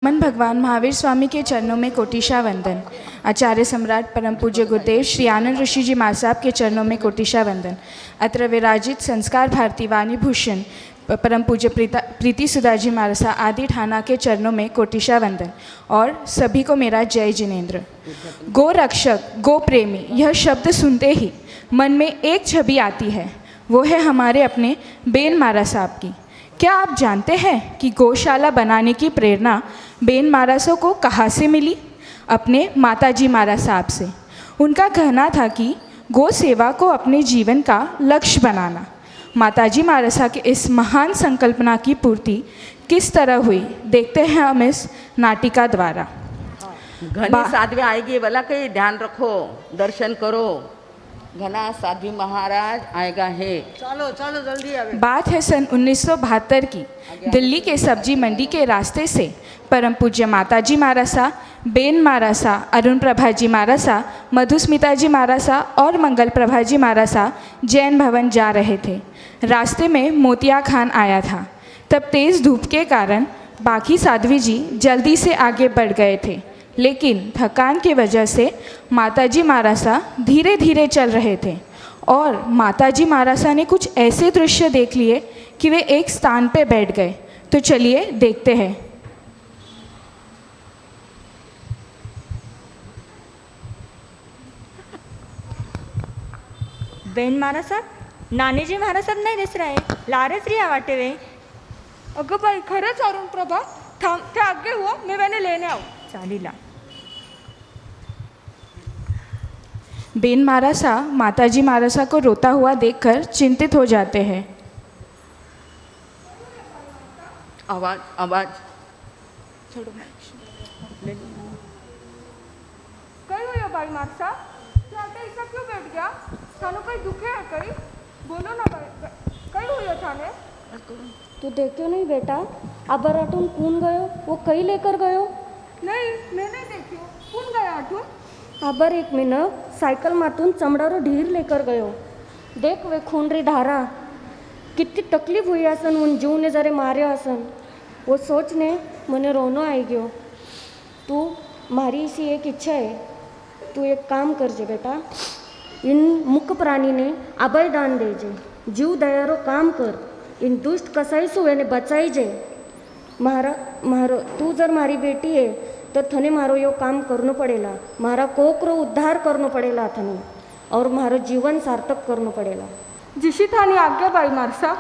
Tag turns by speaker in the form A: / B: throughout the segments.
A: मन भगवान महावीर स्वामी के चरणों में कोटिशा वंदन। आचार्य सम्राट परम पूज्य गुरुदेव श्री आनंद ऋषि जी महासाब के चरणों में कोटिशा वंदन। अत्र विराजित संस्कार भारती वाणी भूषण परम पूज्य प्रीति सुधा जी महारासा आदि ठाना के चरणों में कोटिशा वंदन। और सभी को मेरा जय जिनेन्द्र। गो रक्षक, गो प्रेमी, यह शब्द सुनते ही मन में एक छवि आती है, वो है हमारे अपने बेन मारा साहब की। क्या आप जानते हैं कि गौशाला बनाने की प्रेरणा बेन मारासों को कहाँ से मिली? अपने माताजी मारा साहब से। उनका कहना था कि गौ सेवा को अपने जीवन का लक्ष्य बनाना। माताजी मारासा के इस महान संकल्पना की पूर्ति किस तरह हुई, देखते हैं हम इस नाटिका द्वारा।
B: घनी साध्वी आएगी, बोला कि ध्यान रखो, दर्शन करो। घना साध्वी महाराज आएगा है। चलो चलो जल्दी आवे।
A: बात है सन 1972 की। दिल्ली के सब्जी मंडी के रास्ते से परम पूज्य माताजी मारासा, बेन मारासा, अरुण प्रभा जी मारासा, मधुस्मिता जी मारासा और मंगल प्रभा जी मारासा जैन भवन जा रहे थे। रास्ते में मोतिया खान आया था। तब तेज़ धूप के कारण बाकी साध्वी जी जल्दी से आगे बढ़ गए थे, लेकिन थकान की वजह से माताजी मारासा धीरे धीरे चल रहे थे। और माताजी मारासा ने कुछ ऐसे दृश्य देख लिए कि वे एक स्थान पर बैठ गए। तो चलिए देखते हैं।
C: बेन महाराज, नानीजी महाराज नाही दिस रहे, लारेच रिया वाटे वे।
D: अगं बाई, खरंच अरुण प्रभा, थांब, ते आगे हुआ, मैं मैंने लेने आऊँ।
C: चालीला।
A: बेन मारासा माताजी मारासा को रोता हुआ देखकर चिंतित हो जाते हैं।
B: आवाज आवाज
A: छोड़ो।
D: कई हुआ बाई मारसा, तू आता ऐसा क्यों बैठ गया? थानो कहीं दुखे है कहीं? बोलो ना बाई, कई हुआ थाने?
E: तू देखो नहीं बेटा, अबर आठून कौन गयो? वो कहीं लेकर गयो?
D: नहीं, मैं नहीं देखी हूँ। कौन गया आठून?
E: अबर एक मिनट साइकिल मातून चमड़ारो ढीर लेकर गयो। देख वे खून री धारा, कितनी तकलीफ हुई आसन, उन जीव ने जरे मारे आसन। वो सोचने मने रोनो आई गयो। तू मारी सी एक इच्छा है, तू एक काम करजे बेटा, इन मुक प्राणी ने अभय दान देजे, जीव दयारो काम कर, इन दुष्ट कसाई सु एने बचाईजे। मारो तू जर मारी बेटी है तो थने मारो यो काम करनो पड़ेला, मारा कोकरो उद्धार करनो पड़ेला थने, और मारो जीवन सार्थक करनो पड़ेला।
D: जिशी थानी आज्ञा बाई मारसा।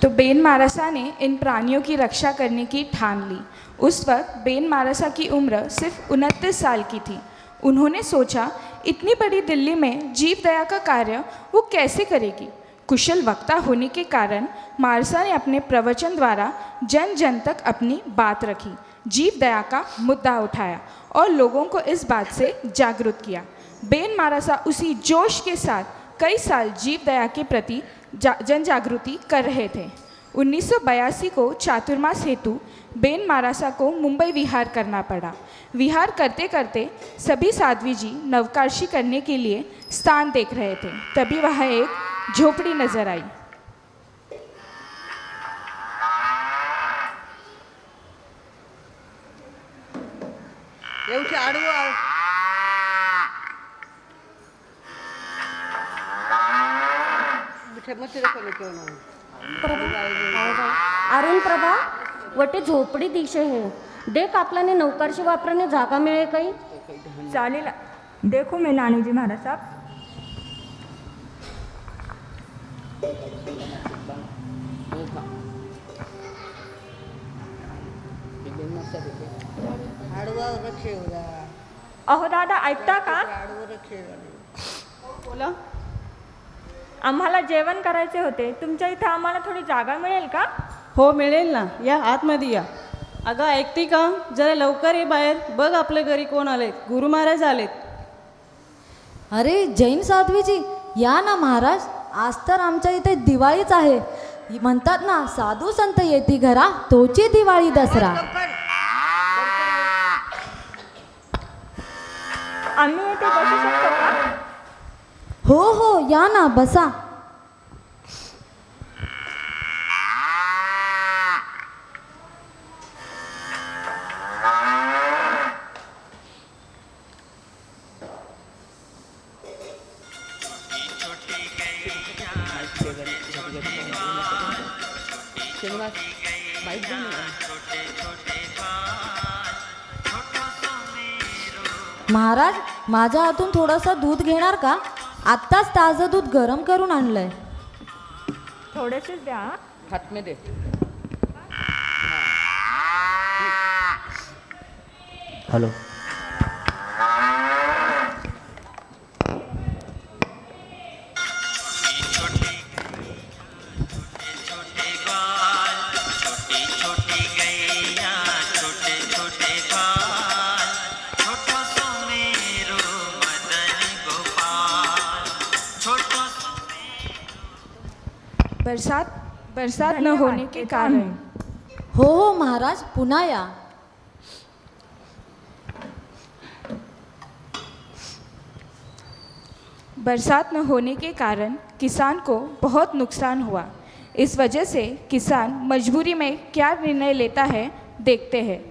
A: तो बेन मारासा ने इन प्राणियों की रक्षा करने की ठान ली। उस वक्त बेन मारासा की उम्र सिर्फ 29 साल की थी। उन्होंने सोचा, इतनी बड़ी दिल्ली में जीव दया का कार्य वो कैसे करेगी। कुशल वक्ता होने के कारण मारासा ने अपने प्रवचन द्वारा जन जन तक अपनी बात रखी, जीव दया का मुद्दा उठाया और लोगों को इस बात से जागरूक किया। बेन मारासा उसी जोश के साथ कई साल जीव दया के प्रति जन जागृति कर रहे थे। 1982 को चातुर्मास हेतु बेन मारासा को मुंबई विहार करना पड़ा। विहार करते करते सभी साध्वी जी नवकाशी करने के लिए स्थान देख रहे थे। तभी वहाँ एक झोपड़ी नजर आई।
B: એવું છે આડવું આવ बिठे मत रखो क्यों ना
E: अरुण प्रभा, वटे झोपडी दिशे है, देख आपल्याने नौकारशी वापरणे जागा मिळेल काही?
C: चालीला। देखो मैं नानीजी महाराज साहब।
B: आडवा रखे होला
C: अहो दादा, ऐकता का?
B: आडवं रखे
D: बोला।
C: आम्हाला जेवण करायचे होते, तुमच्या इथे आम्हाला थोडी जागा मिळेल का?
F: हो मिळेल ना, या आतमध्ये या. अगं ऐकते का, जरा लवकर ये बाहेर, बघ आपल्या घरी कोण आलेत. गुरु महाराज आलेत.
G: अरे जैन साध्वीजी, या ना महाराज, आज तर आमच्या इथे दिवाळीच आहे. म्हणतात ना, साधू संत येती घरा तोची दिवाळी दसरा.
C: आम्ही इथे बसू शकतो का?
G: हो हो, या ना, बसा.
B: श्रीनिवास माइक दे ना.
G: महाराज, माझ्या हातून थोडंसं दूध घेणार का? आत्ताच ताजं दूध गरम करून आणलंय.
C: थोडेसेच द्या हा.
B: हात में दे.
H: हॅलो.
A: बरसात न होने के कारण
G: हो हो महाराज, पुन्हा या.
A: बरसात न होने के कारण किसान को बहुत नुकसान हुआ. इस वजह से किसान मजबूरी में क्या निर्णय लेता है, देखते हैं.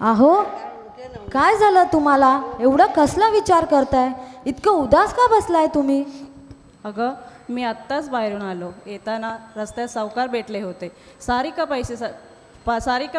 G: अहो, काय झालं तुम्हाला? एवढा कसला विचार करताय? इतकं उदास का बसलाय तुम्ही?
F: अगं, मी आत्ताच बाहेरून आलो. येताना रस्त्यात सावकार भेटले होते. सारिका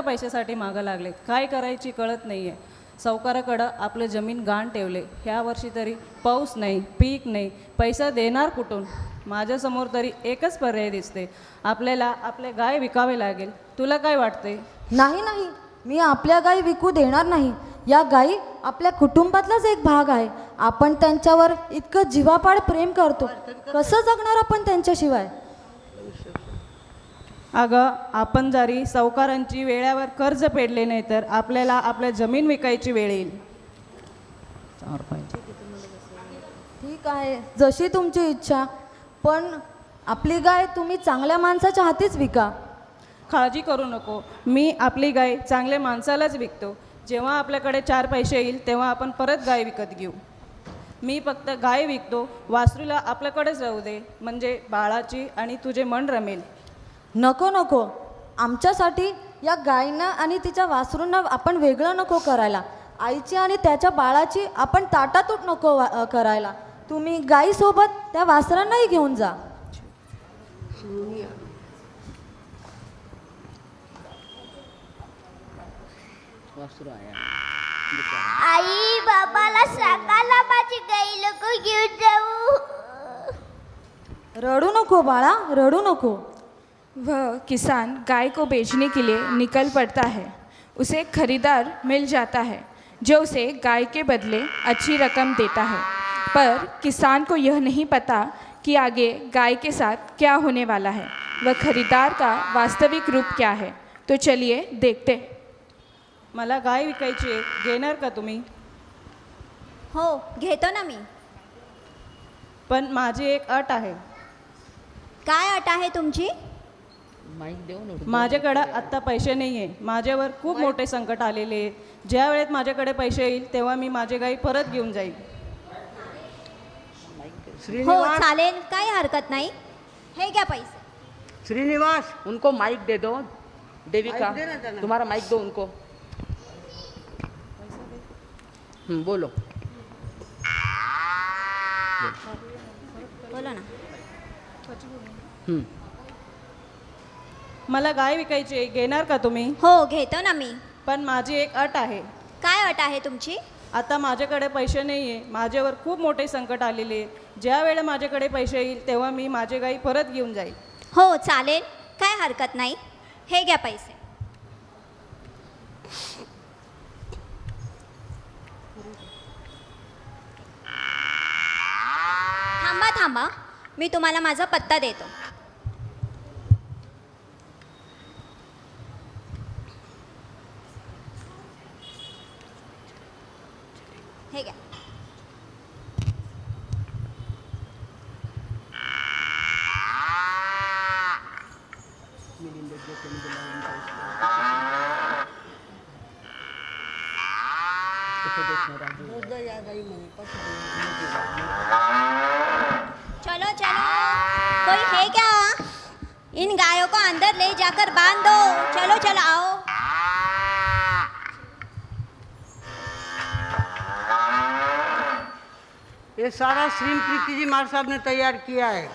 F: पैशासाठी मागं लागले. काय करायची कळत नाही आहे. सावकाराकडं आपलं जमीन गहाण ठेवले. ह्या वर्षी तरी पाऊस नाही, पीक नाही, पैसा देणार कुठून? माझ्यासमोर तरी एकच पर्याय दिसते. आपल्याला आपले गाय विकावे लागेल. तुला काय वाटते?
G: नाही नाही, मी आपल्या गायी विकू देणार नाही. या गायी आपल्या कुटुंबातलाच एक भाग आहे. आपण त्यांच्यावर इतकं जीवापाड प्रेम करतो. कसं जगणार आपण त्यांच्याशिवाय?
F: अगं, आपण जरी सावकारांची वेळेवर कर्ज फेडले नाही तर आपल्याला आपल्या जमीन विकायची वेळ येईल.
G: ठीक आहे, जशी तुमची इच्छा. पण आपली गाय तुम्ही चांगल्या माणसाच्या हातीच विका.
F: काळजी करू नको, मी आपली गाय चांगल्या माणसालाच विकतो. जेव्हा आपल्याकडे 4 पैसे येईल तेव्हा आपण परत गाय विकत घेऊ. मी फक्त गाय विकतो, वासरूला आपल्याकडेच राहू दे. म्हणजे बाळाची आणि तुझे मन रमेल.
G: नको नको, आमच्यासाठी या गायींना आणि तिच्या वासरूंना आपण वेगळं नको करायला. आईची आणि त्याच्या बाळाची आपण ताटातूट नको करायला. तुम्ही गायीसोबत त्या वासरांनाही घेऊन जा.
I: आई, बाबाला सांगायला माझी गाई लोक घेऊन जाऊ.
G: रडू नको बाळा, रडू नको.
A: वह किसान गाय को बेचने के लिए निकल पड़ता है. उसे एक खरीदार मिल जाता है जो उसे गाय के बदले अच्छी रकम देता है. पर किसान को यह नहीं पता कि आगे गाय के साथ क्या होने वाला है. वह खरीदार का वास्तविक रूप क्या है. तो चलिए देखते.
F: मला गाय विकायची आहे, घेणार का तुम्ही?
I: हो, घेतो ना मी.
F: पण माझी एक अट आहे.
I: काय अट आहे तुमची?
B: माईक देऊ ना.
F: माझ्याकडं आत्ता पैसे नाही आहे. माझ्यावर खूप मोठे संकट आलेले आहे. ज्या वेळेत माझ्याकडे पैसे येईल तेव्हा मी माझी गाई परत घेऊन जाईल.
I: हो चालेल, काही हरकत नाही. हे घ्या पैसे.
B: श्रीनिवास, उनको माइक दे दो. देविका, तुम्हारा माइक दो उनको. बोलो.
I: बोला ना.
F: मला गाय विकायची आहे, घेणार का तुम्ही?
I: हो, घेतो ना मी.
F: पण माझी एक अट आहे.
I: काय अट आहे तुमची?
F: आता माझ्याकडे पैसे नाही आहे. माझ्यावर खूप मोठे संकट आलेले आहे. ज्या वेळेला माझ्याकडे पैसे येईल तेव्हा मी माझी गाई परत घेऊन जाईल.
I: हो चालेल, काय हरकत नाही. हे घ्या पैसे. थांबा थांबा, मी तुम्हाला माझा पत्ता देतो. हे घ्या. चलो चलो, कोई है क्या? इन गायों को अंदर ले जाकर बांध दो। चलो चलो आओ।
H: ये सारा सीन प्रीति जी मार साहब ने तैयार किया है।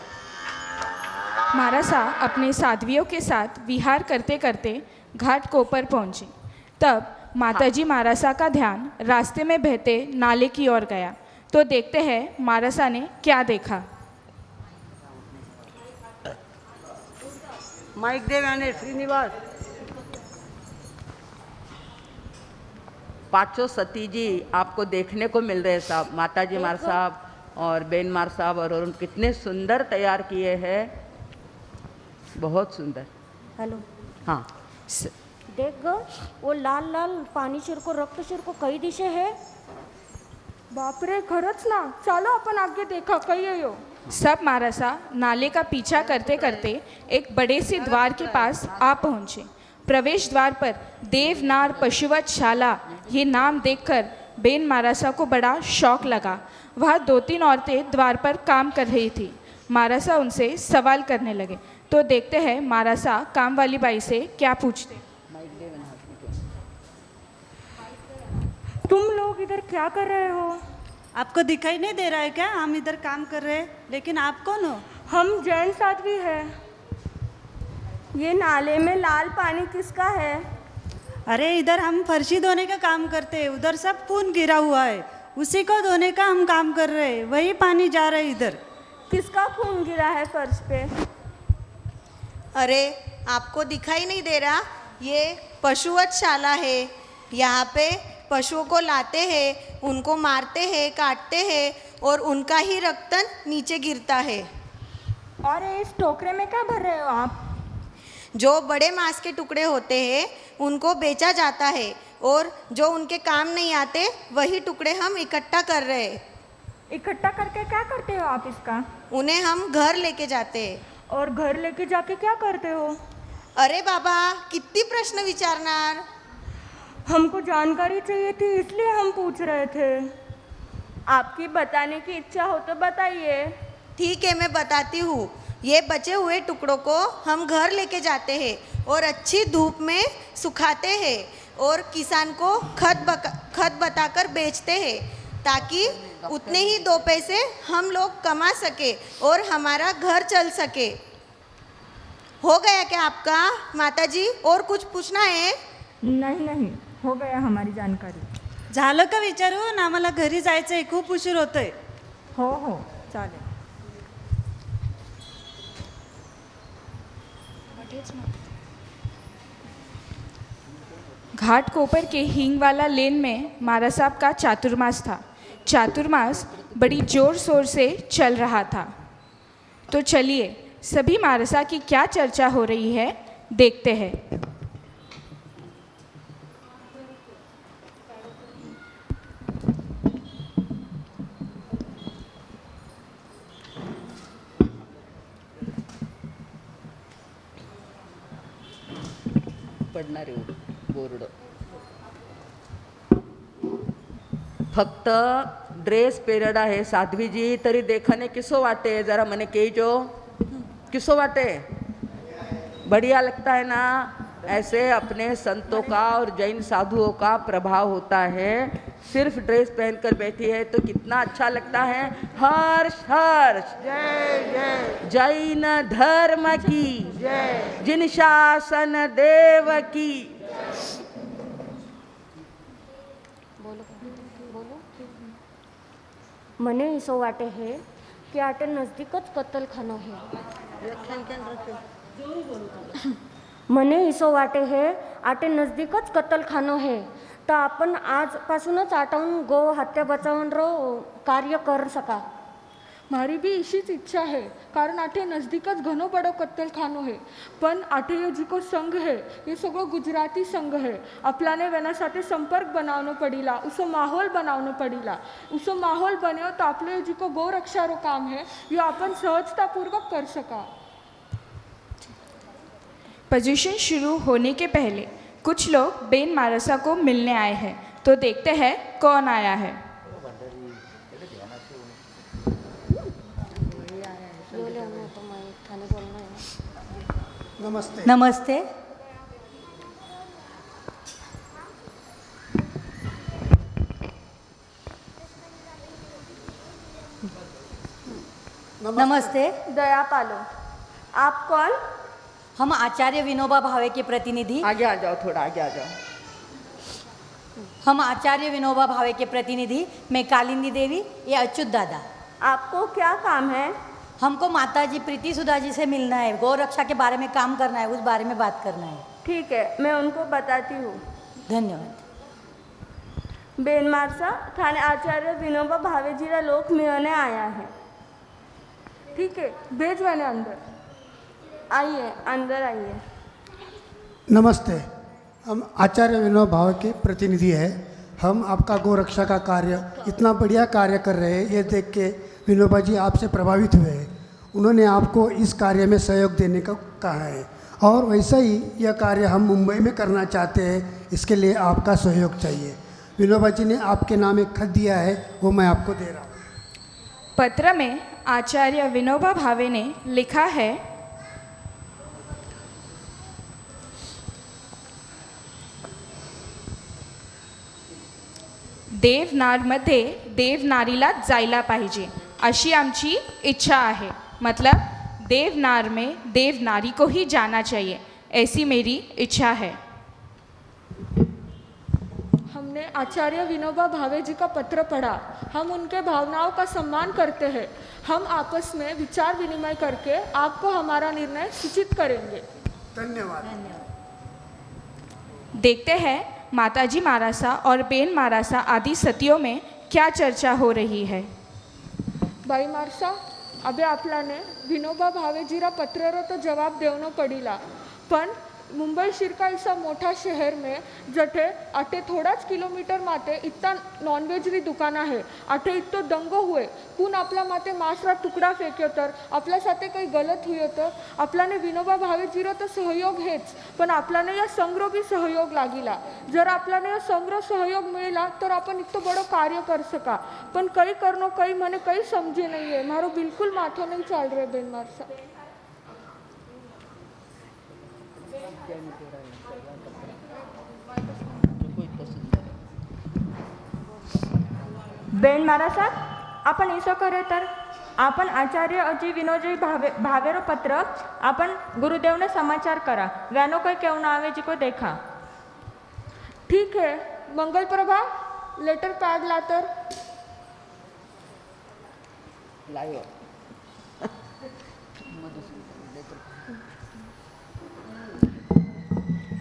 A: मारासा अपने साध्वियों के साथ विहार करते करते घाट कोपर पहुंचे। तब माताजी मारासा का ध्यान रास्ते में बहते नाले की ओर गया तो देखते हैं मारासा ने क्या देखा।
H: माइक दे मैंने श्रीनिवास।
B: पांचों सती जी आपको देखने को मिल रहे हैं साहब, माताजी मार साहब और बेन मार साहब, और उन कितने सुंदर तैयार किए हैं, बहुत सुंदर।
E: हेलो,
B: हाँ
E: देख ग, वो लाल लाल पाणी शिरको रक्त शिरको कई दिशे है?
D: बापरे, खरंच ना. चलो आपण आगे देखा कही है यो.
A: सब मारासा नाले का पीछा करते करते एक बड़े से द्वार के पास आ पहुंचे। प्रवेश द्वार पर देवनार पशुवतशाला ये नाम देखकर बेन मारासा को बड़ा शौक लगा। वह 2-3 औरतें द्वार पर काम कर रही थी। मारासा उनसे सवाल करने लगे तो देखते हैं मारासा काम वाली बाई से क्या पूछते।
C: तुम लोग इधर क्या कर रहे हो?
F: आपको दिखाई नहीं दे रहा है क्या? हम इधर काम कर रहे हैं, लेकिन आप कौन हो?
C: हम जैन साध्वी है। ये नाले में लाल पानी किसका है?
F: अरे इधर हम फर्शी धोने का काम करते हैं, उधर सब खून गिरा हुआ है, उसी को धोने का हम काम कर रहे हैं, वही पानी जा रहा है इधर।
C: किसका खून गिरा है फर्श पे?
J: अरे आपको दिखाई नहीं दे रहा? ये पशुवतशाला है। यहाँ पे पशुओं को लाते हैं, उनको मारते हैं, काटते हैं और उनका ही रक्त नीचे गिरता है।
C: और इस टोकरे में क्या भर रहे हो आप?
J: जो बड़े मांस के टुकड़े होते हैं उनको बेचा जाता है और जो उनके काम नहीं आते वही टुकड़े हम इकट्ठा कर रहे हैं।
C: इकट्ठा करके क्या करते हो आप इसका?
J: उन्हें हम घर लेके जाते हैं।
C: और घर लेके जाके क्या करते हो?
J: अरे बाबा, कितनी प्रश्न विचारणार?
C: हमको जानकारी चाहिए थी इसलिए हम पूछ रहे थे। आपकी बताने की इच्छा हो तो बताइए।
J: ठीक है, मैं बताती हूँ। ये बचे हुए टुकड़ों को हम घर लेके जाते हैं और अच्छी धूप में सुखाते हैं और किसान को खत बताकर बेचते हैं ताकि उतने ही 2 पैसे हम लोग कमा सके और हमारा घर चल सके। हो गया क्या आपका माताजी? और कुछ पूछना है?
C: नहीं, हो गया हमारी जानकारी।
F: झालं का विचारून? आम्हाला घरी जायचं आहे, खूप उशीर होतोय।
C: हो चालेल।
A: घाट कोपर के हींगवाला लेन में मारा साहब का चातुर्मास था। चातुर्मास बड़ी जोर शोर से चल रहा था। तो चलिए सभी मारसा की क्या चर्चा हो रही है देखते हैं।
B: पडणारे बोर्ड फक्त ड्रेस पेरियड आहे। साध्वीजी तरी देखने किसो वाटे, जरा मने कहो किसो वाटे? बढ़िया लगता है ना? ऐसे अपने संतों का और जैन साधुओं का प्रभाव होता है। सिर्फ ड्रेस पहनकर बैठी है तो कितना अच्छा लगता है। हर्ष हर्ष
H: जय जय
B: जैन धर्म की
H: जय।
B: जिन शासन देव की।
E: મને એસો વાટે હે કે આટે નજદીક જ કતલખાનો હે। મને એસો વાટે હે આટે नजदीक જ कत्तलखानो है तर आपण आजपासूनच आटावून गो हत्या बचावून कार्य कर सका।
D: मारी भी इशीच इच्छा है कारण आठे नजदीकच घणो बड़ो कत्तलखानो है। पण आठे ये जी को संघ है ये सगळं गुजराती संघ है। आपल्याने वेना साथे संपर्क बनावनो पड़ीला, उसो माहौल बनावनो पड़ीला। उसो माहौल बन्यो तो आपले जी को गौ रक्षारो काम है यो अपन सहजतापूर्वक कर सका।
A: पोजीशन शुरू होने के पहले कुछ लोग बेन मारसा को मिलने आए हैं तो देखते हैं कौन आया है।
K: नमस्ते।
L: नमस्ते। नमस्ते।
C: दया पालो। आप कौन?
L: हम आचार्य विनोबा भावे के प्रतिनिधि।
B: आगे आ जाओ, थोड़ा आगे आ जाओ।
L: हम आचार्य विनोबा भावे के प्रतिनिधि, मैं कालिंदी देवी, ये अच्युत दादा।
C: आपको क्या काम है?
L: हमको माता जी प्रीति सुधा जी से मिलना है, गौ रक्षा के बारे में काम करना है, उस बारे में बात करना है।
C: ठीक है, मैं उनको बताती हूँ।
L: धन्यवाद।
C: बेन मारसा थाने आचार्य विनोबा भावेजीला लोक मिळवणे आया है।
D: ठीक है, भेज मैंने अंदर।
C: आइए, अंदर आइए।
K: नमस्ते। हम आचार्य विनोबा भावे के प्रतिनिधि हैं। हम आपका गौ रक्षा का कार्य इतना बढ़िया कार्य कर रहे हैं, ये देख के विनोबा जी आपसे प्रभावित हुए हैं। उन्होंने आपको इस कार्य में सहयोग देने का कहा है और वैसा ही यह कार्य हम मुंबई में करना चाहते हैं। इसके लिए आपका सहयोग चाहिए। विनोबा जी ने आपके नाम एक खत दिया है, वो मैं आपको दे रहा हूँ।
A: पत्र में आचार्य विनोबा भावे ने लिखा है, देवनारमध्ये देवनारीला जायला पाहिजे अशी आमची इच्छा आहे। मतलब देवनार में देवनारी को ही जाना चाहिए, ऐसी मेरी इच्छा है।
D: हमने आचार्य विनोबा भावे जी का पत्र पढ़ा। हम उनके भावनाओं का सम्मान करते हैं। हम आपस में विचार विनिमय करके आपको हमारा निर्णय सूचित करेंगे।
K: धन्यवाद।
A: देखते हैं माताजी मारासा और बेन मारासा आदि सतियों में क्या चर्चा हो रही है।
D: बाई मारसा, अबे आपल्याने विनोबा भावेजीरा पत्ररो तो जवाब देवनो पडीला, पण मुंबई शिरका ऐसा मोठा शहर में जठे आटे थोडाच किलोमीटर माते इतना नॉनव्हेजरी दुकान आहे, आटे इततो दंग हुए कून आपला माते मासरा तुकडा फेक्यो तर आपल्या साथे काही गलत हुयो तर आपल्याने विनोबा भावेजीरो तो सहयोग हेच, पण आपल्याने या संग्रह भी सहयोग लागिला। जर आपल्याने या संग्रह सहयोग मिळेला तर आपण इततो बड़ो कार्य कर सका, पण कई करनो कई मने कई समझे नहीं है। मारो बिल्कुल माथो नहीं चल रहे बेन मारसा।
C: बेन मारासा, आपण इसो करे तर आपण आचार्य अजी विनोजी भावेरो पत्र आपण गुरुदेव ने समाचार करा, व्यानो कोई क्यों ना आवे जी को देखा।
D: ठीक है, मंगल प्रभा लेटर पैड लातर
B: लायो।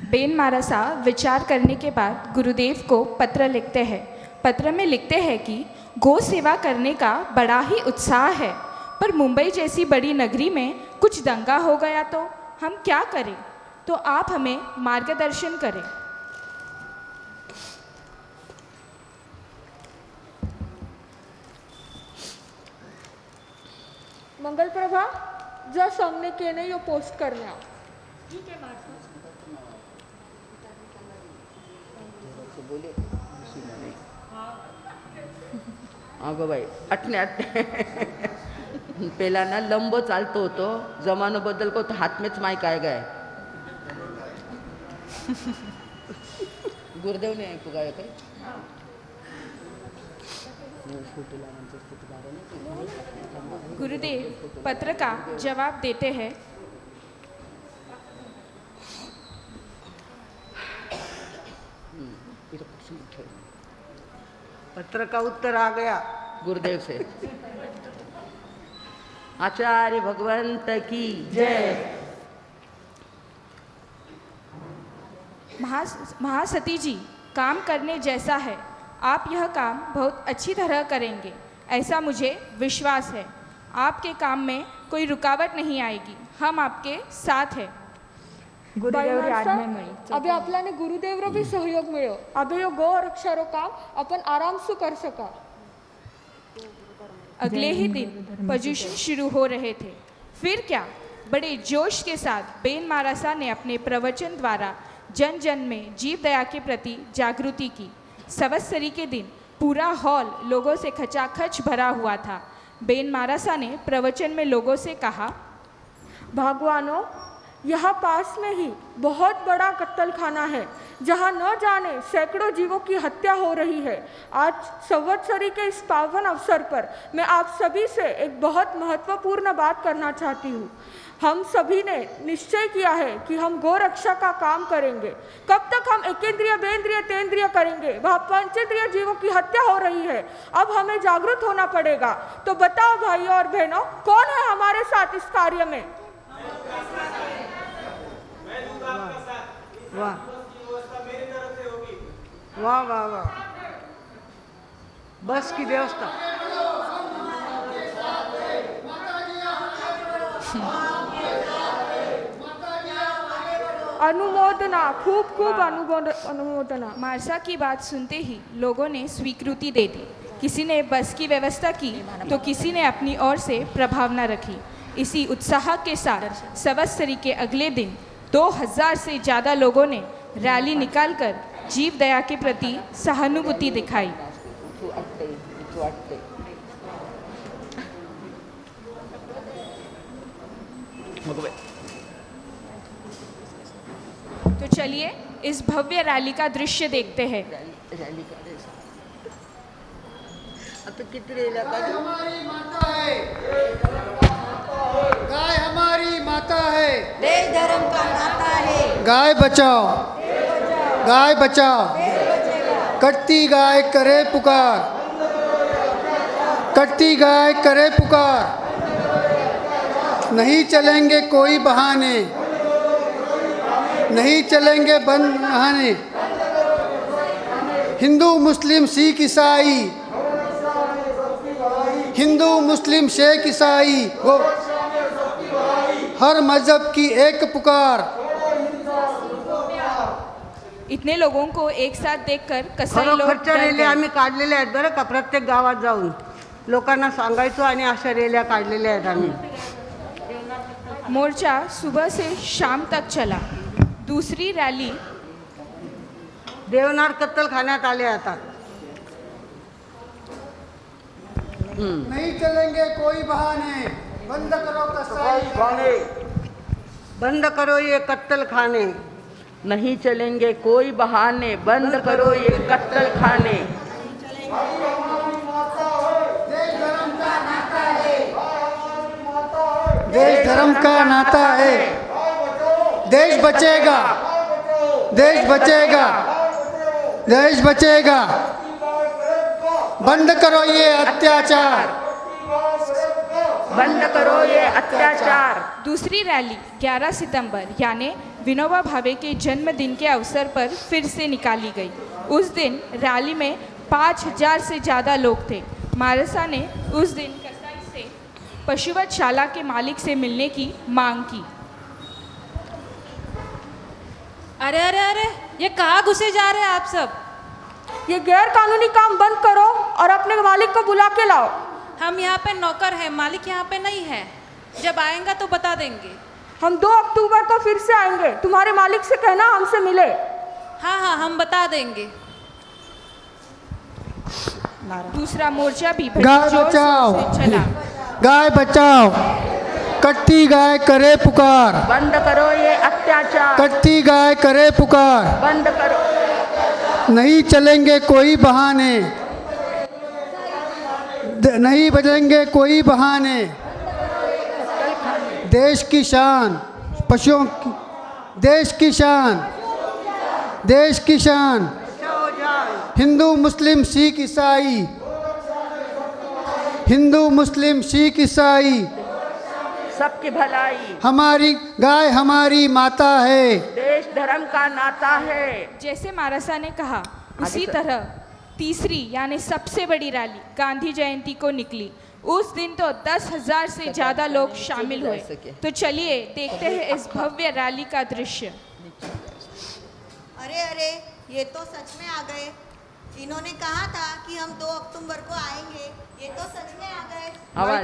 A: बेन मारासा विचार करने के बाद गुरुदेव को पत्र लिखते हैं। पत्र में लिखते हैं कि गौ सेवा करने का बड़ा ही उत्साह है, पर मुंबई जैसी बड़ी नगरी में कुछ दंगा हो गया तो हम क्या करें, तो आप हमें मार्गदर्शन करें।
D: मंगल प्रभा जा सामने के नहीं यो पोस्ट करने आओ। ठीक है मार्सा।
B: अगं बाई, अटणे अटणे पेला ना लंब चालतो होतो, जमानो बदल को तो हाथ में माय काय गए। गुरुदेव ने ऐकू गाय काय
A: गुरुदेव पत्र का जवाब देते हैं।
H: पत्र का उत्तर आ गया
B: गुरुदेव से। आचार्य भगवंत की जय।
A: महासती जी, काम करने जैसा है। आप यह काम बहुत अच्छी तरह करेंगे, ऐसा मुझे विश्वास है। आपके काम में कोई रुकावट नहीं आएगी, हम आपके साथ हैं।
C: गुरुदेवरी आज्ञा मिळी।
D: अबे आपल्याने गुरुदेवरो भी सहयोग मिळो, अबे यो गौ रक्षारो काम अपन आराम से कर सका।
A: अगले ही दिन पजुशन शुरू हो रहे थे। फिर क्या, बड़े जोश के साथ बेन मारासा ने अपने प्रवचन द्वारा जन जन में जीव दया के प्रति जागृति की। संवत्सरी के दिन पूरा हॉल लोगों से खचाखच भरा हुआ था। बेन मारासा ने प्रवचन में लोगों से कहा,
C: भगवानों,
D: यहाँ पास में ही बहुत बड़ा कत्ल खाना है जहाँ न जाने सैकड़ों जीवों की हत्या हो रही है। आज संवत्सरी के इस पावन अवसर पर मैं आप सभी से एक बहुत महत्वपूर्ण बात करना चाहती हूँ। हम सभी ने निश्चय किया है कि हम गोरक्षा का काम करेंगे। कब तक हम एकेंद्रिय बेंद्रिय तेंद्रिय करेंगे? वहाँ पंचेंद्रिय जीवों की हत्या हो रही है। अब हमें जागरूक होना पड़ेगा। तो बताओ भाइयों और बहनों, कौन है हमारे साथ इस कार्य में?
H: वाह वाह वाह वाह, बस की व्यवस्था।
D: अनुमोदना, खूब खूब अनुमोदना।
A: मारसा की बात सुनते ही लोगों ने स्वीकृति दे दी। किसी ने बस की व्यवस्था की तो किसी ने अपनी ओर से प्रभावना रखी। इसी उत्साह के साथ संवत्सरी के अगले दिन 2000 से ज़्यादा लोगों ने रैली निकालकर जीव दया के प्रति सहानुभूति दिखाई। तो चलिए इस भव्य रैली का दृश्य देखते हैं।
K: गाय हमारी माता है,
L: देश धर्म का नाता है।
K: गाय बचाओ, गाय बचाओ, कटती गाय करे पुकार, कटती गाय करे पुकार। नहीं चलेंगे कोई बहाने, नहीं चलेंगे बहाने। हिंदू मुस्लिम सिख ईसाई, हिंदू मुस्लिम शेख ईसाई, हर मजहब की एक पुकार।
A: इतने लोगों को एक साथ देखकर कसाई लोग
H: खरोखरच्या
A: डर
H: रॅल्या
A: गए।
H: आम्ही काढलेल्या आहेत बरं का, प्रत्येक गावात जाऊन लोकांना सांगायचो आणि अशा रॅल्या काढलेल्या आहेत आम्ही।
A: मोर्चा सुबह से शाम तक चला। दूसरी रैली
H: देवनार कत्तलखान्यात आले आता।
K: नहीं चलेंगे कोई बहाने, बंद करो कसाई,
H: बंद करो ये कत्तलखाने।
B: नहीं चलेंगे कोई बहाने, बंद करो ये कत्ल खाने।
K: देश धर्म का नाता है, देश बचेगा, देश बचेगा, देश बचेगा। बंद करो ये अत्याचार,
B: बंद करो ये अत्याचार।
A: दूसरी रैली 11 सितंबर यानी विनोबा भावे के जन्मदिन के अवसर पर फिर से निकाली गई। उस दिन रैली में 5000 से ज़्यादा लोग थे। मारसा ने उस दिन कसाई से पशुवधशाला के मालिक से मिलने की मांग की।
M: अरे अरे अरे, ये कहाँ घुसे जा रहे हैं आप सब?
D: ये गैर कानूनी काम बंद करो और अपने मालिक को बुला के लाओ।
M: हम यहाँ पे नौकर हैं, मालिक यहाँ पे नहीं है। जब आएगा तो बता देंगे।
D: हम 2 अक्टूबर को फिर से आएंगे। तुम्हारे मालिक से कहना हमसे मिले।
M: हाँ हाँ, हम बता देंगे।
A: दूसरा मोर्चा भी
K: गाय
A: जोर
K: बचाओ,
A: शोर से चला।
K: गाय बचाओ, कटती गाय करे पुकार,
B: बंद करो ये अत्याचार,
K: कटती गाय करे पुकार।
B: बंद करो।
K: नहीं चलेंगे कोई बहाने, नहीं बदलेंगे कोई बहाने। देश की शान, पशुओं की, देश की शान, देश की शान। हिंदू मुस्लिम सिख ईसाई, हिंदू मुस्लिम सिख ईसाई,
B: सबकी भलाई।
K: हमारी गाय हमारी माता है,
B: देश धर्म का नाता है।
A: जैसे मारसा ने कहा उसी तरह तीसरी यानी सबसे बड़ी रैली गांधी जयंती को निकली। उस दिन तो 10,000 से ज़्यादा लोग शामिल हुए। तो चलिए देखते हैं इस भव्य रैली का दृश्य।
J: अरे अरे, ये तो सच में आ गए। इन्होंने कहा था कि हम 2 अक्टूबर को आएंगे, ये तो सच में आ गए।
B: आवाज,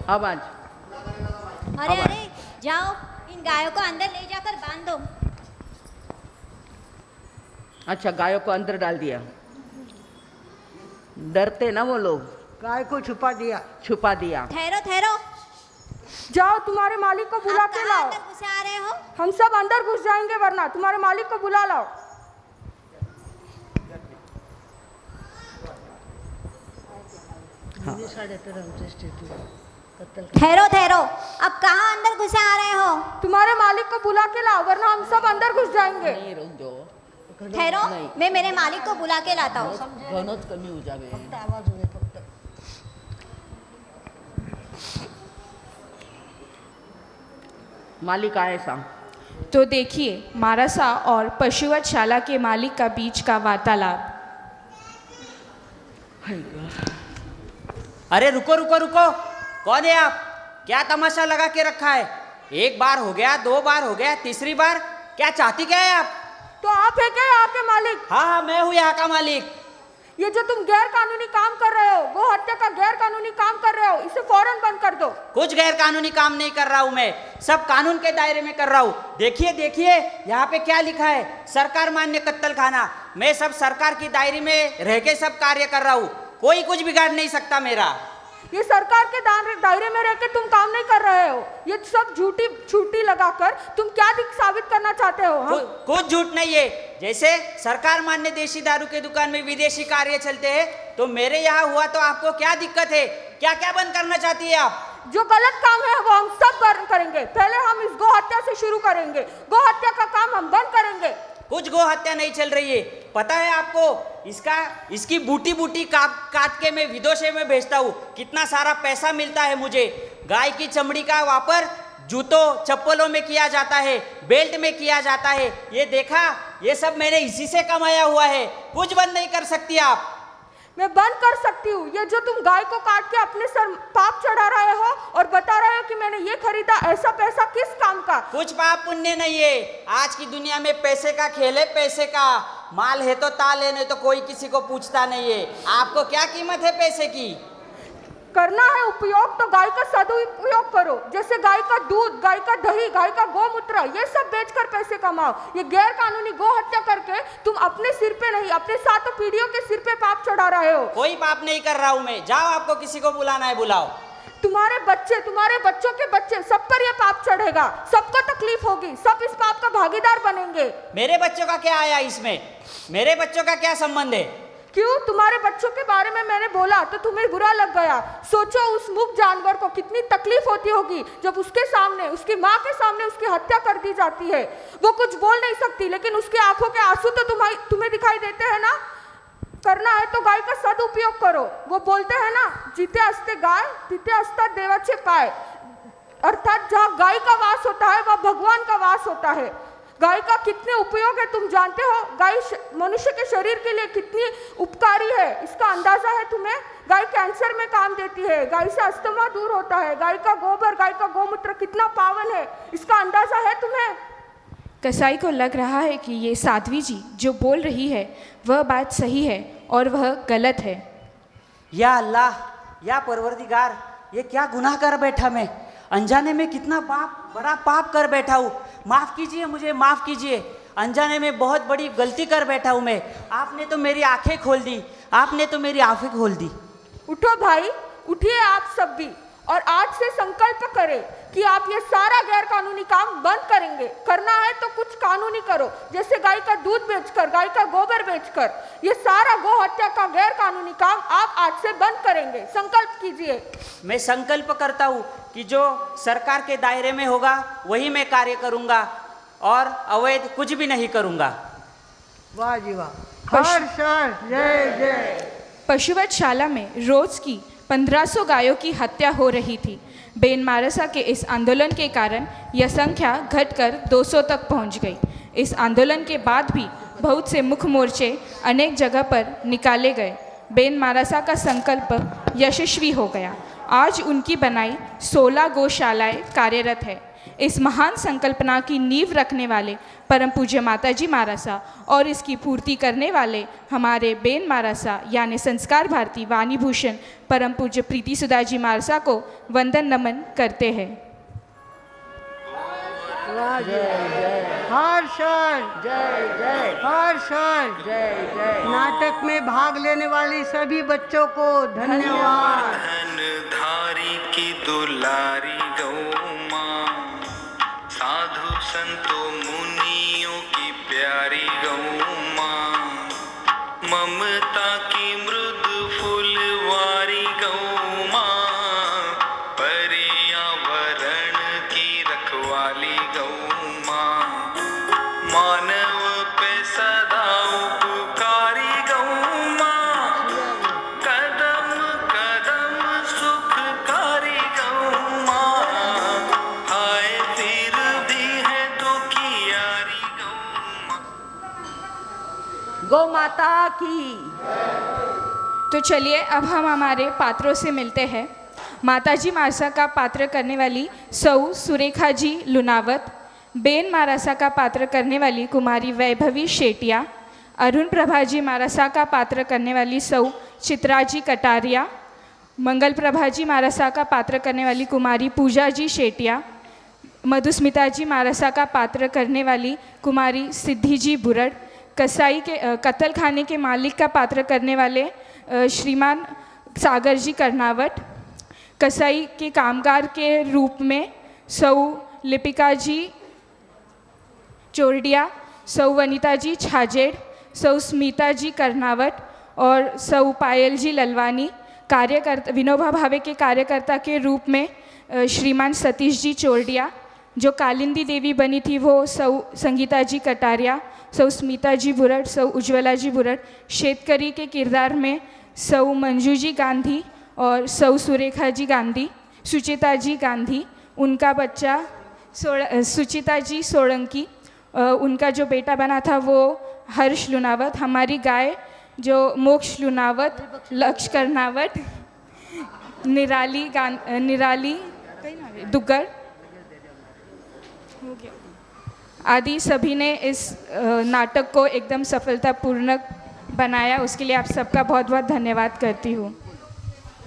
B: आवाज।
I: अरे अरे, जाओ इन गायों को अंदर ले जाकर बांध दो।
B: अच्छा, गायों को अंदर डाल दिया। डरते ना वो लोग,
H: गाय को छुपा दिया,
B: छुपा दिया।
I: ठहरो ठहरो,
D: जाओ तुम्हारे मालिक को बुला के लाओ।
I: घुसे आ रहे हो?
D: हम सब अंदर घुस जाएंगे वरना तुम्हारे मालिक को बुला लाओ।
I: ठहरो ठहरो, अब कहाँ अंदर घुसे आ रहे हो?
D: तुम्हारे मालिक को बुला के लाओ वरना हम सब अंदर घुस जाएंगे।
I: ठहरो, मैं मेरे मालिक को बुला के लाता हूँ।
B: घनच कमी हो जावे। मालिक आए सांग।
A: तो देखिए मारासा और पशुवधशाला के मालिक का बीच का वार्तालाप।
N: अरे रुको रुको रुको, कौन है आप? क्या तमाशा लगा के रखा है? एक बार हो गया, 2 बार हो गया, तीसरी बार क्या चाहती क्या है आप?
D: तो आप है क्या यहाँ के मालिक?
N: हाँ हाँ, मैं हूँ यहाँ का मालिक।
D: ये जो तुम गैर कानूनी काम कर रहे हो, गो हत्या का गैर कानूनी काम कर रहे हो, इसे फौरन बंद कर दो।
N: कुछ गैर कानूनी काम नहीं कर रहा हूँ मैं, सब कानून के दायरे में कर रहा हूँ। देखिए देखिए यहाँ पे क्या लिखा है, सरकार मान्य कत्ल खाना। मैं सब सरकार की दायरे में रह के सब कार्य कर रहा हूँ, कोई कुछ बिगाड़ नहीं सकता मेरा।
D: ये सरकार के दायरे में रह के तुम काम नहीं कर रहे हो, ये सब झूठी छुट्टी लगाकर तुम क्या साबित करना चाहते हो?
N: कुछ झूठ नहीं है। जैसे सरकार मान्य देशी दारू के दुकान में विदेशी कार्य चलते हैं, तो मेरे यहाँ हुआ तो आपको क्या दिक्कत है? क्या क्या बंद करना चाहती है आप?
D: जो गलत काम है वो हम सब बंद करेंगे। पहले हम इस गो हत्या से शुरू करेंगे, गो हत्या का काम हम बंद करेंगे।
N: कुछ गो हत्या नहीं चल रही है, पता है आपको? इसकी बूटी बूटी काट के मैं विदेशों में भेजता हूँ, कितना सारा पैसा मिलता है मुझे। गाय की चमड़ी का वापर जूतों चप्पलों में किया जाता है, बेल्ट में किया जाता है। ये देखा, ये सब मैंने इसी से कमाया हुआ है, कुछ बंद नहीं कर सकती आप।
D: मैं बंद कर सकती हूँ। ये जो तुम गाय को काट के अपने सर पाप चढ़ा रहे हो और बता रहे हो कि मैंने ये खरीदा, ऐसा पैसा किस काम का?
N: कुछ पाप पुण्य नहीं है। आज की दुनिया में पैसे का खेल है, पैसे का। माल है तो ताल है, नहीं तो कोई किसी को पूछता नहीं है। आपको क्या कीमत है पैसे की?
D: करना है उपयोग तो गाय का सदुपयोग करो। जैसे गाय का दूध, गाय का दही, गाय का गोमूत्र, ये सब बेचकर पैसे कमाओ। ये गैर कानूनी गो हत्या करके तुम अपने सिर पे नहीं, अपने 7 पीढ़ियों के सिर पे पाप चढ़ा रहे हो।
N: कोई पाप नहीं कर रहा हूँ मैं। जाओ, आपको किसी को बुलाना है बुलाओ।
D: तुम्हारे बच्चे, तुम्हारे बच्चों के बच्चे, सब पर यह पाप चढ़ेगा, सबको तकलीफ होगी, सब इस पाप का भागीदार बनेंगे।
N: मेरे बच्चों का क्या आया इसमें? मेरे बच्चों का क्या संबंध है?
D: क्यों? तुम्हारे बच्चों के बारे में मैंने बोला तो तुम्हें बुरा लग गया। सोचो उस मूक जानवर को कितनी तकलीफ होती होगी जब उसके सामने, उसकी माँ के सामने उसकी हत्या कर दी जाती है। वो कुछ बोल नहीं सकती, लेकिन उसकी आंखों के आंसू तो तुम्हें दिखाई देते हैं ना। करना है तो गाय का सदुपयोग करो। वो बोलते हैं ना, जिथे असते गाय तिथे असतात देवाचे पाय, अर्थात जहाँ गाय का वास होता है वह भगवान का वास होता है। गाय का कितने उपयोग है तुम जानते हो? गाय मनुष्य के शरीर के लिए कितनी उपकारी है, इसका अंदाजा है तुम्हें? गाय कैंसर में काम देती है, गाय से अस्थमा दूर होता है। गाय का गोबर, गाय का गोमूत्र कितना पावन है, इसका अंदाजा है तुम्हें?
A: कसाई को लग रहा है कि ये साध्वी जी जो बोल रही है वह बात सही है और वह गलत है।
N: या अल्लाह, या परवरदिगार, ये क्या गुनाह कर बैठा मैं? अनजाने में कितना बड़ा पाप कर बैठा हूँ। माफ़ कीजिए, मुझे माफ़ कीजिए। अनजाने में बहुत बड़ी गलती कर बैठा हूँ मैं। आपने तो मेरी आंखें खोल दी, आपने तो मेरी आंखें खोल दी।
D: उठो भाई, उठिए आप सब भी, और आज से संकल्प करें कि आप ये सारा गैर कानूनी काम बंद करेंगे। करना है तो कुछ कानूनी करो, जैसे गाय का दूध बेचकर, गाय का गोबर बेचकर। ये सारा गो हत्या का गैर कानूनी काम आप आज से बंद करेंगे। संकल्प कीजिए।
N: मैं संकल्प करता हूँ कि जो सरकार के दायरे में होगा वही मैं कार्य करूँगा और अवैध कुछ भी नहीं करूँगा।
H: वाह जी वाह, हर्ष हर्ष, जय जय।
A: पशुवधशाला में रोज की 1500 गायों की हत्या हो रही थी। बेन मारासा के इस आंदोलन के कारण यह संख्या घटकर 200 तक पहुंच गई। इस आंदोलन के बाद भी बहुत से मुख्य मोर्चे अनेक जगह पर निकाले गए। बेन मारासा का संकल्प यशस्वी हो गया। आज उनकी बनाई 16 गौशालाएं कार्यरत है। इस महान संकल्पना की नींव रखने वाले परम पूज्य माताजी मारासा और इसकी पूर्ति करने वाले हमारे बेन मारासा यानी संस्कार भारती वाणी भूषण परम पूज्य प्रीति सुधा जी मारासा को वंदन नमन करते हैं।
H: हर्ष हर्ष, जय जय, हर्ष हर्ष, जय जय। नाटक में भाग लेने वाली सभी बच्चों को धन्यवाद।
O: धारी की दुलारी गौ साधु संतों मुनियों की प्यारी गौ माँ, ममता की मृद फुलवारी गौ माँ, पर्यावरण की रखवाली गौ माँ, मानव पे सदा उपकारी गौ माँ, कदम कदम सुखकारी गौ माँ, हाय फिर भी है दुखियारी
B: गौ माता की।
A: तो चलिए अब हम हमारे पात्रों से मिलते हैं। माताजी मारसा का पात्र करने वाली सौ सुरेखा जी लुनावत, बेन मारासा का पात्र करने वाली कुमारी वैभवी शेटिया, अरुण प्रभा जी मारासा का पात्र करने वाली सौ चित्रा जी कटारिया, मंगल प्रभा जी मारासा का पात्र करने वाली कुमारी पूजा जी शेटिया, मधुस्मिता जी मारासा का पात्र करने वाली कुमारी सिद्धि जी बुरड़, कसाई के कत्ल खाने के मालिक का पात्र करने वाले श्रीमान सागर जी कर्नावट, कसाई के कामगार के रूप में सौ लिपिका जी चोरडिया, सौ वनिता जी छाजेड़, सौ स्मिता जी कर्नावट और सौ पायल जी ललवानी, कार्यकर्ता विनोबा भावे के कार्यकर्ता के रूप में श्रीमान सतीश जी चोरडिया, जो कालिंदी देवी बनी थी वो सौ संगीता जी कटारिया, सौ स्मिता जी बुरड़, सौ उज्ज्वला जी बुरड़, शेतकरी के किरदार में सौ मंजू जी गांधी और सौ सुरेखा जी गांधी, सुचिता जी गांधी, उनका बच्चा सुचिता जी सोलंकी, उनका जो बेटा बना था वो हर्ष लुनावत, हमारी गाय जो मोक्ष लुनावत, लक्ष्य कर्नावट, निराली दुग्गड़ आदि सभी ने इस नाटक को एकदम सफलतापूर्वक बनाया। उसके लिए आप सबका बहुत बहुत धन्यवाद करती हूँ।